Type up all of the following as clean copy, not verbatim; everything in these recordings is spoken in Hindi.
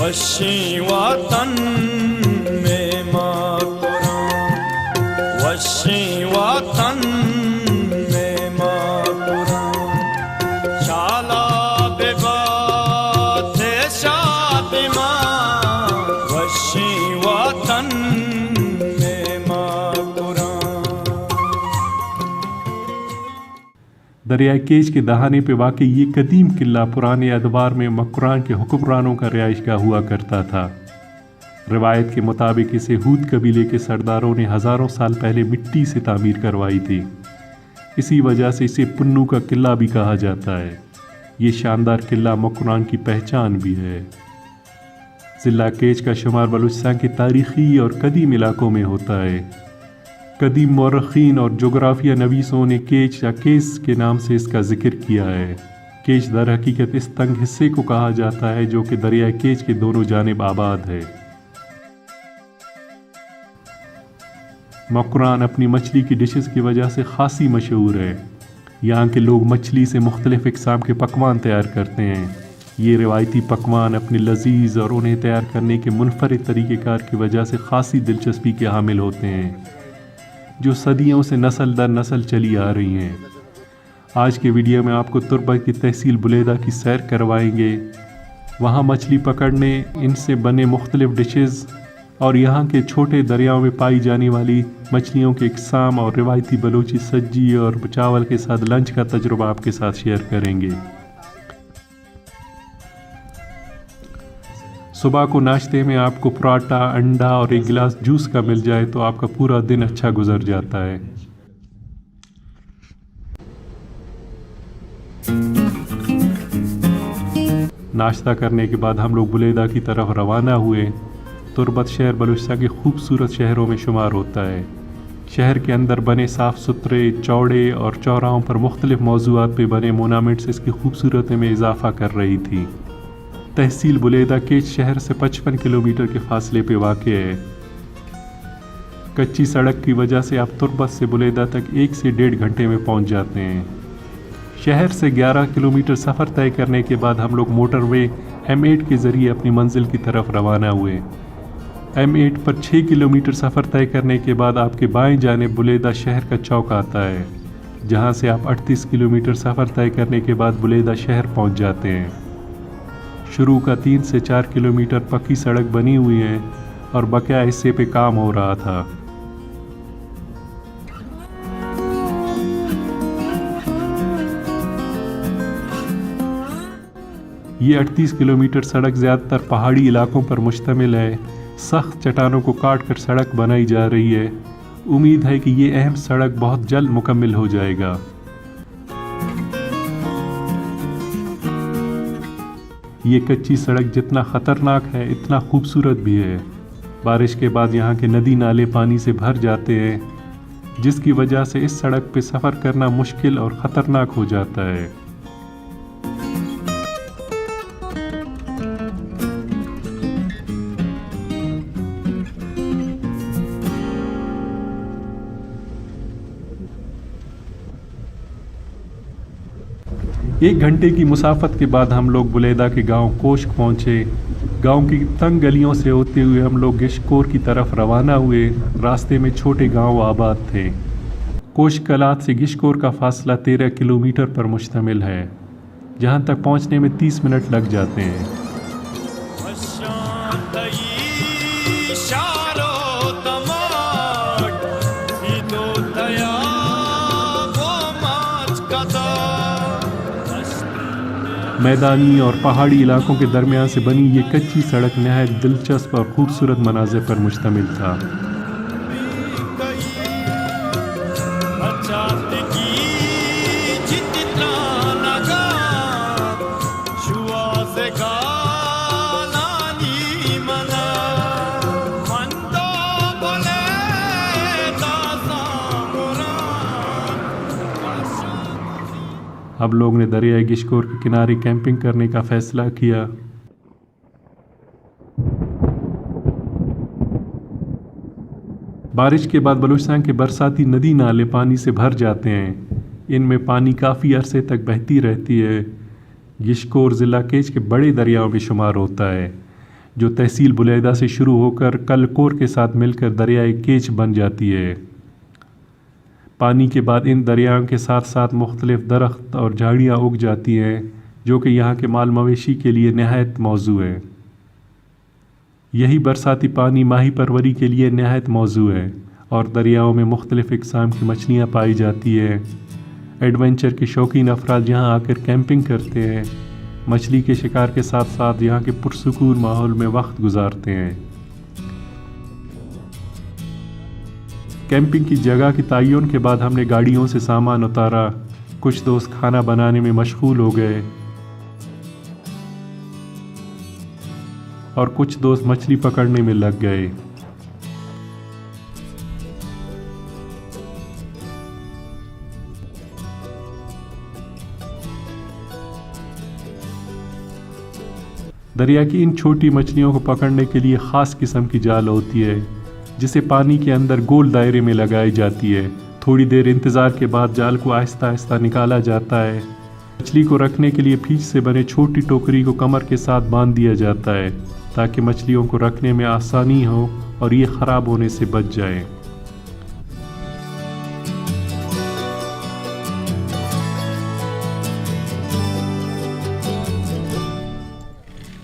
वशी वतन में माँ कुरान, वशी वतन में माँ कुरान, शाला बेबाते शादी माँ, वशी वतन में माँ कुरान। दरियाए केच के दहाने पे वाक़ई ये कदीम किला पुराने अदवार में मक्रान के हुक्मरानों का रिहाइशगाह हुआ करता था। रिवायत के मुताबिक इसे हूद कबीले के सरदारों ने हज़ारों साल पहले मिट्टी से तामीर करवाई थी। इसी वजह से इसे पुन्नू का किला भी कहा जाता है। ये शानदार किला मक्रान की पहचान भी है। ज़िला केच का शुमार बलूचिस्तान के तारीख़ी और कदीम इलाकों में होता है। कदीम मौरख़ीन और जोग्राफिया नवीसों ने केच या केस के नाम से इसका जिक्र किया है। केच दर हकीकत इस तंग हिस्से को कहा जाता है जो कि दरियाए केच के दोनों जानिब आबाद है। मक्रान अपनी मछली की डिशेस की वजह से खासी मशहूर है। यहाँ के लोग मछली से मुख्तलिफ इक़साम के पकवान तैयार करते हैं। ये रिवायती पकवान अपने लजीज और उन्हें तैयार करने के मुनफरिद तरीक़ेकार की वजह से खासी दिलचस्पी के हामिल होते हैं, जो सदियों से नस्ल दर नस्ल चली आ रही हैं। आज के वीडियो में आपको तुर्बत की तहसील बुलेदा की सैर करवाएंगे। वहाँ मछली पकड़ने, इनसे बने मुख्तलिफ डिशेज़ और यहाँ के छोटे दरियाओं में पाई जाने वाली मछलियों के इक़साम और रिवायती बलूची सज्जी और चावल के साथ लंच का तजुर्बा आपके साथ शेयर करेंगे। सुबह को नाश्ते में आपको पराठा, अंडा और एक गिलास जूस का मिल जाए तो आपका पूरा दिन अच्छा गुजर जाता है। नाश्ता करने के बाद हम लोग बुलेदा की तरफ रवाना हुए। तुर्बत शहर बलूचिस्तान के खूबसूरत शहरों में शुमार होता है। शहर के अंदर बने साफ़ सुथरे, चौड़े और चौराहों पर मुख्तलिफ मौज़ूआत पे बने मोनामेंट्स इसकी खूबसूरती में इजाफ़ा कर रही थी। तहसील बुलेदा केच शहर से 55 किलोमीटर के फासले पे वाक़ है। कच्ची सड़क की वजह से आप तुर्बत से बुलेदा तक 1 से 1.5 घंटे में पहुंच जाते हैं। शहर से 11 किलोमीटर सफ़र तय करने के बाद हम लोग मोटरवे M8 के ज़रिए अपनी मंजिल की तरफ रवाना हुए। M8 पर 6 किलोमीटर सफ़र तय करने के बाद आपके बाएं जानिब बुलेदा शहर का चौक आता है, जहां से आप 38 किलोमीटर सफ़र तय करने के बाद बुलेदा शहर पहुंच जाते हैं। शुरू का 3 से 4 किलोमीटर पक्की सड़क बनी हुई है और बकिया हिस्से पे काम हो रहा था। ये 38 किलोमीटर सड़क ज़्यादातर पहाड़ी इलाकों पर मुश्तमिल है। सख्त चट्टानों को काट कर सड़क बनाई जा रही है। उम्मीद है कि ये अहम सड़क बहुत जल्द मुकम्मल हो जाएगा। ये कच्ची सड़क जितना ख़तरनाक है इतना खूबसूरत भी है। बारिश के बाद यहाँ के नदी नाले पानी से भर जाते हैं, जिसकी वजह से इस सड़क पे सफ़र करना मुश्किल और ख़तरनाक हो जाता है। एक घंटे की मुसाफत के बाद हम लोग बुलेदा के गांव कोश्क पहुंचे। गांव की तंग गलियों से होते हुए हम लोग गिशकोर की तरफ रवाना हुए। रास्ते में छोटे गांव आबाद थे। कोश्क कलात से गिशकोर का फासला 13 किलोमीटर पर मुश्तमिल है, जहां तक पहुंचने में 30 मिनट लग जाते हैं। मैदानी और पहाड़ी इलाकों के दरमियान से बनी ये कच्ची सड़क नहायत दिलचस्प और खूबसूरत मनाज़िर पर मुश्तमिल था। अब लोग ने दरियाए गिशकोर के किनारे कैंपिंग करने का फैसला किया। बारिश के बाद बलूचिस्तान के बरसाती नदी नाले पानी से भर जाते हैं। इनमें पानी काफ़ी अरसे तक बहती रहती है। गिशकोर ज़िला केच के बड़े दरियाओं में शुमार होता है। जो तहसील बुलैदा से शुरू होकर कलकोर के साथ मिलकर दरियाए केच बन जाती है। पानी के बाद इन दरियाओं के साथ साथ मुख्तलिफ दरख्त और झाड़ियाँ उग जाती हैं जो कि यहाँ के माल मवेशी के लिए नहायत मौजू है। यही बरसाती पानी माही परवरी के लिए नहायत मौजू है और दरियाओं में मुख्तलिफ इक़साम की मछलियाँ पाई जाती है। एडवेंचर के शौकीन अफराद यहाँ आकर कैंपिंग करते हैं, मछली के शिकार के साथ साथ यहाँ के पुरसुकून माहौल में वक्त गुजारते हैं। कैंपिंग की जगह की तयन के बाद हमने गाड़ियों से सामान उतारा। कुछ दोस्त खाना बनाने में मशगूल हो गए और कुछ दोस्त मछली पकड़ने में लग गए। दरिया की इन छोटी मछलियों को पकड़ने के लिए ख़ास किस्म की जाल होती है जिसे पानी के अंदर गोल दायरे में लगाई जाती है। थोड़ी देर इंतज़ार के बाद जाल को आहिस्ता आहिस्ता निकाला जाता है। मछली को रखने के लिए फीस से बने छोटी टोकरी को कमर के साथ बांध दिया जाता है ताकि मछलियों को रखने में आसानी हो और ये ख़राब होने से बच जाए।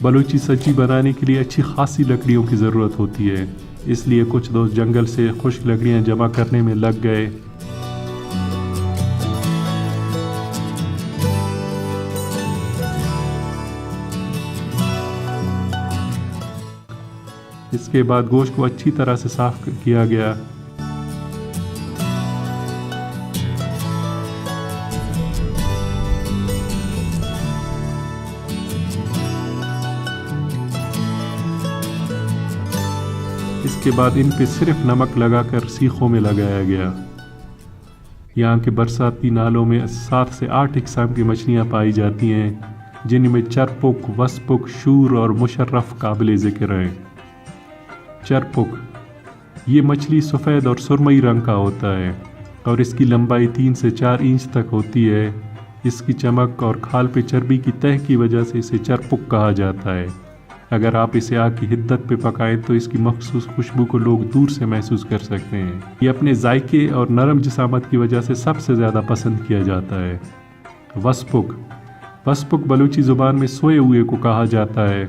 बलूची सब्जी बनाने के लिए अच्छी खासी लकड़ियों की ज़रूरत होती है, इसलिए कुछ दोस्त जंगल से खुश्क लकड़ियाँ जमा करने में लग गए। इसके बाद गोश्त को अच्छी तरह से साफ किया गया। इसके बाद इन पे सिर्फ नमक लगाकर सीखों में लगाया गया। यहाँ के बरसाती नालों में 7 से 8 इक़साम की मछलियाँ पाई जाती हैं जिनमें चरपुक, वसपुक, शूर और मुशर्रफ काबिल ज़िक्र हैं। चरपुक ये मछली सफ़ेद और सुरमई रंग का होता है और इसकी लंबाई 3 से 4 इंच तक होती है। इसकी चमक और खाल पे चर्बी की तह की वजह से इसे चरपुक कहा जाता है। अगर आप इसे आग की हिद्दत पे पकाएं तो इसकी मखसूस खुशबू को लोग दूर से महसूस कर सकते हैं। ये अपने जायके और नरम जिसामत की वजह से सबसे ज़्यादा पसंद किया जाता है। वसपुक वसपुक बलूची ज़ुबान में सोए हुए को कहा जाता है।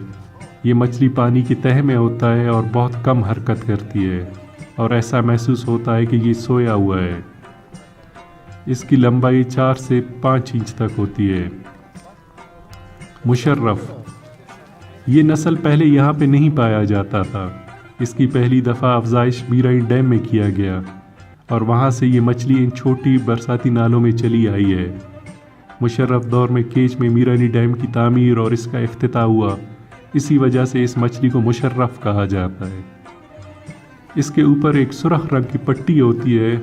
ये मछली पानी की तह में होता है और बहुत कम हरकत करती है और ऐसा महसूस होता है कि ये सोया हुआ है। इसकी लंबाई 4 से 5 इंच तक होती है। मुशर्रफ ये नस्ल पहले यहाँ पे नहीं पाया जाता था। इसकी पहली दफ़ा अफजाइश मीरानी डैम में किया गया और वहाँ से ये मछली इन छोटी बरसाती नालों में चली आई है। मुशर्रफ दौर में केच में मीरानी डैम की तामीर और इसका इफ्तिताह हुआ, इसी वजह से इस मछली को मुशर्रफ कहा जाता है। इसके ऊपर एक सुर्ख रंग की पट्टी होती है।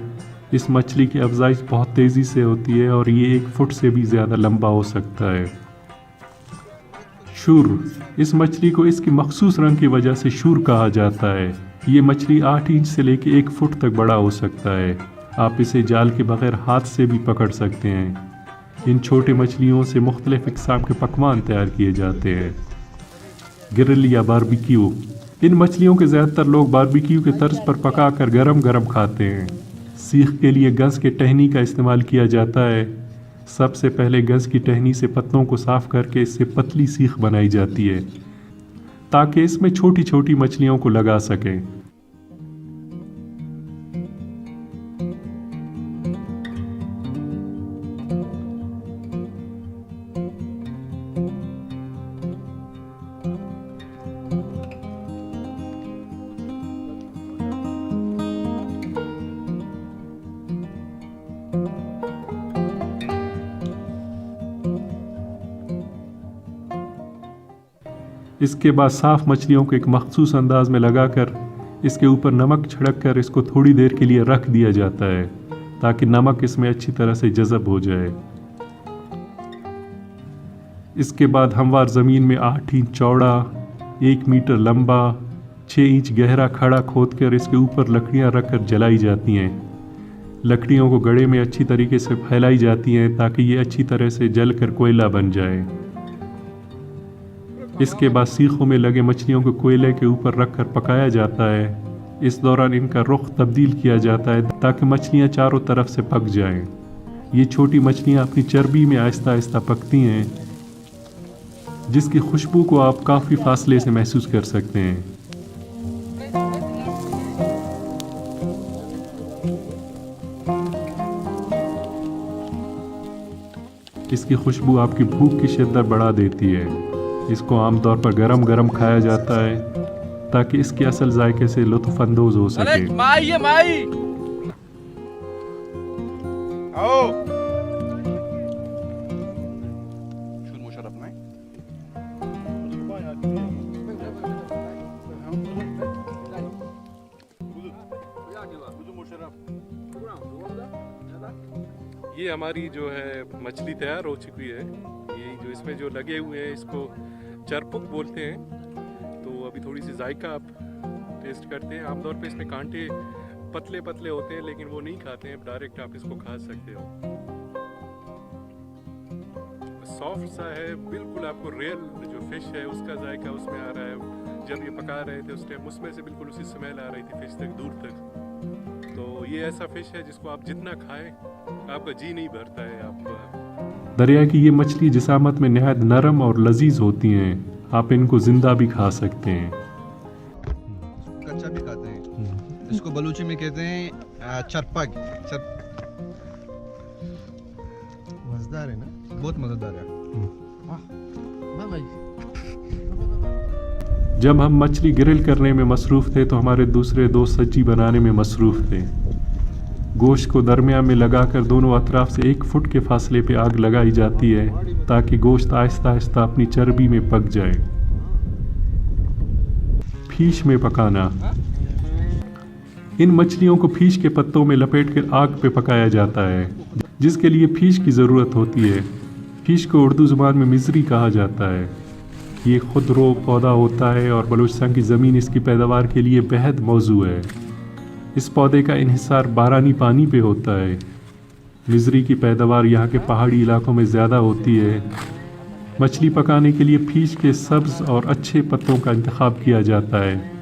इस मछली की अफजाइश बहुत तेज़ी से होती है और ये 1 फुट से भी ज़्यादा लंबा हो सकता है। शूर इस मछली को इसकी मखसूस रंग की वजह से शूर कहा जाता है। ये मछली 8 इंच से लेकर 1 फुट तक बड़ा हो सकता है। आप इसे जाल के बगैर हाथ से भी पकड़ सकते हैं। इन छोटे मछलियों से मुख्तलिफ इक़साम के पकवान तैयार किए जाते हैं। ग्रिल या बारबेक्यू इन मछलियों के ज़्यादातर लोग बारबेक्यू के तर्ज पर पका कर गरम गरम खाते हैं। सीख के लिए गंज के टहनी का इस्तेमाल किया जाता है। सबसे पहले गंज की टहनी से पत्तों को साफ करके इससे पतली सीख बनाई जाती है ताकि इसमें छोटी छोटी मछलियों को लगा सकें। इसके बाद साफ़ मछलियों को एक मखसूस अंदाज में लगाकर इसके ऊपर नमक छिड़क कर इसको थोड़ी देर के लिए रख दिया जाता है ताकि नमक इसमें अच्छी तरह से जज़ब हो जाए। इसके बाद हमवार ज़मीन में 8 इंच चौड़ा, 1 मीटर लंबा, 6 इंच गहरा खड़ा खोदकर इसके ऊपर लकड़ियां रखकर जलाई जाती हैं। लकड़ियों को गड़े में अच्छी तरीके से फैलाई जाती हैं ताकि ये अच्छी तरह से जल कर कोयला बन जाए। इसके बाद सीखों में लगे मछलियों को कोयले के ऊपर रखकर पकाया जाता है। इस दौरान इनका रुख तब्दील किया जाता है ताकि मछलियाँ चारों तरफ से पक जाएं। ये छोटी मछलियाँ अपनी चर्बी में आहिस्ता आहिस्ता पकती हैं, जिसकी खुशबू को आप काफ़ी फासले से महसूस कर सकते हैं। इसकी खुशबू आपकी भूख की शिद्दत बढ़ा देती है। इसको आमतौर पर गरम गरम खाया जाता है ताकि इसके असल जायके से लुत्फ अंदोज हो सके। माई आओ ये हमारी जो है मछली तैयार हो चुकी है। ये जो इसमें जो लगे हुए हैं इसको चरपुक बोलते हैं। तो अभी थोड़ी सी जायका आप टेस्ट करते हैं। आमतौर पे इसमें कांटे पतले पतले होते हैं, लेकिन वो नहीं खाते हैं, डायरेक्ट आप इसको खा सकते हो। सॉफ्ट सा है बिल्कुल, आपको रियल जो फिश है उसका जायका उसमें आ रहा है। जब ये पका रहे थे उस टाइम उसमें से बिल्कुल उसी स्मेल आ रही थी फिश तक, दूर तक। तो ये ऐसा फिश है जिसको आप जितना खाएं आपका जी नहीं भरता है। आप दरिया की ये मछली जिसामत में नहायत नरम और लजीज होती हैं। आप इनको जिंदा भी खा सकते हैं, कच्चा भी खाते हैं। इसको बलूची में कहते हैं चरपग। मजेदार है ना, बहुत मजेदार है। जब हम मछली ग्रिल करने में मसरूफ़ थे तो हमारे दूसरे दोस्त सब्जी बनाने में मसरूफ़ थे। गोश्त को दरमियान में लगाकर दोनों अतराफ से 1 फुट के फासले पे आग लगाई जाती है ताकि गोश्त आहिस्ता आहिस्ता अपनी चर्बी में पक जाए। फीश में पकाना। इन मछलियों को फीश के पत्तों में लपेटकर आग पे पकाया जाता है, जिसके लिए फीश की ज़रूरत होती है। फीश को उर्दू ज़ुबान में मिज़री कहा जाता है। ये खुदरो पौधा होता है और बलूचिस्तान की ज़मीन इसकी पैदावार के लिए बेहद मौजू है। इस पौधे का इन्हिसार बारानी पानी पे होता है। मिज़री की पैदावार यहाँ के पहाड़ी इलाकों में ज़्यादा होती है। मछली पकाने के लिए फीश के सब्ज़ और अच्छे पत्तों का इंतखाब किया जाता है।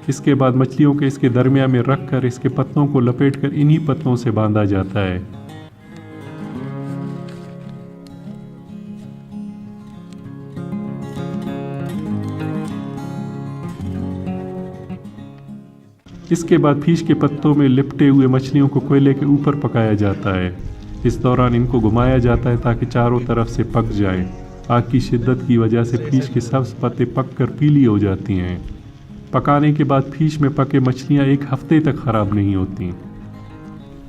इसके बाद मछलियों के इसके दरमियान में रखकर इसके पत्तों को लपेटकर इन्हीं पत्तों से बांधा जाता है। इसके बाद फीश के पत्तों में लिपटे हुए मछलियों को कोयले के ऊपर पकाया जाता है। इस दौरान इनको घुमाया जाता है ताकि चारों तरफ से पक जाए। आग की शिद्दत की वजह से फीश के सब्ज़ पत्ते पककर पीली हो जाती हैं। पकाने के बाद फीश में पके मछलियाँ 1 हफ्ते तक ख़राब नहीं होती।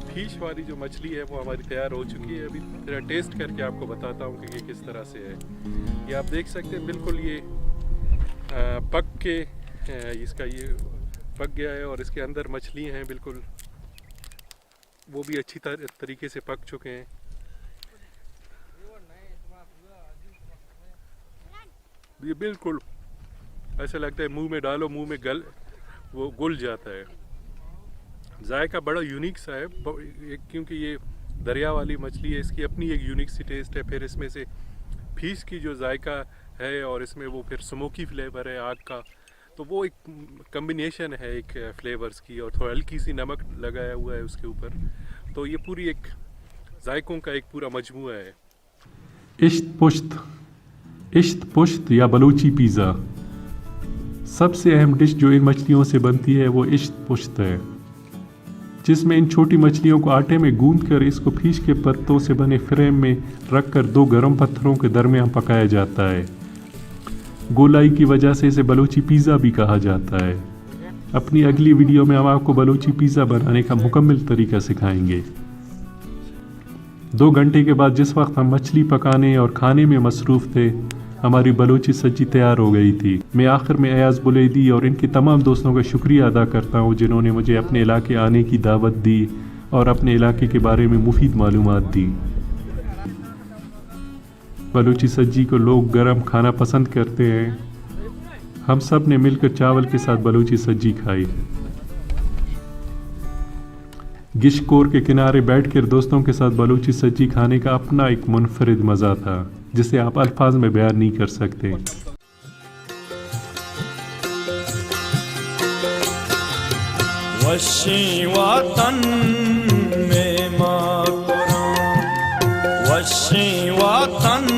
फीश वाली जो मछली है वो हमारी तैयार हो चुकी है। अभी थोड़ा टेस्ट करके आपको बताता हूँ कि ये किस तरह से है। ये आप देख सकते हैं बिल्कुल ये पक के इसका ये पक गया है और इसके अंदर मछली हैं बिल्कुल, वो भी अच्छी तरीके से पक चुके हैं। ये बिल्कुल ऐसा लगता है मुंह में डालो मुंह में वो घुल जाता है। जायका बड़ा यूनिक सा है क्योंकि ये दरिया वाली मछली है, इसकी अपनी एक यूनिक सी टेस्ट है। फिर इसमें से फीश की जो जायका है और इसमें वो फिर स्मोकी फ्लेवर है आग का, तो वो एक कम्बिनेशन है एक फ्लेवर्स की, और थोड़ा हल्की सी नमक लगाया हुआ है उसके ऊपर। तो ये पूरी एक जायकों का एक पूरा मजमूआ है। इश्त पुश्त या बलूची पिज़्ज़ा। सबसे अहम डिश जो इन मछलियों से बनती है वो इश्त पुश्त है, जिसमें इन छोटी मछलियों को आटे में गूंदकर इसको फीश के पत्तों से बने फ्रेम में रखकर 2 गर्म पत्थरों के दरमियान पकाया जाता है। गोलाई की वजह से इसे बलूची पिज़्ज़ा भी कहा जाता है। अपनी अगली वीडियो में हम आपको बलूची पिज़्ज़ा बनाने का मुकम्मल तरीका सिखाएंगे। 2 घंटे के बाद जिस वक्त हम मछली पकाने और खाने में मसरूफ़ थे, हमारी बलूची सब्जी तैयार हो गई थी। मैं आखिर में अयाज़ बुलैदी और इनके तमाम दोस्तों का शुक्रिया अदा करता हूँ जिन्होंने मुझे अपने इलाके आने की दावत दी और अपने इलाके के बारे में मुफीद मालूमात दी। बलूची सब्जी को लोग गरम खाना पसंद करते हैं। हम सब ने मिलकर चावल के साथ बलूची सब्जी खाई। गिशकोर के किनारे बैठकर दोस्तों के साथ बलूची सब्जी खाने का अपना एक मुनफरिद मज़ा था जिसे आप अल्फाज में बयान नहीं कर सकते। वशी वतन में माँ कुरान, वशी वतन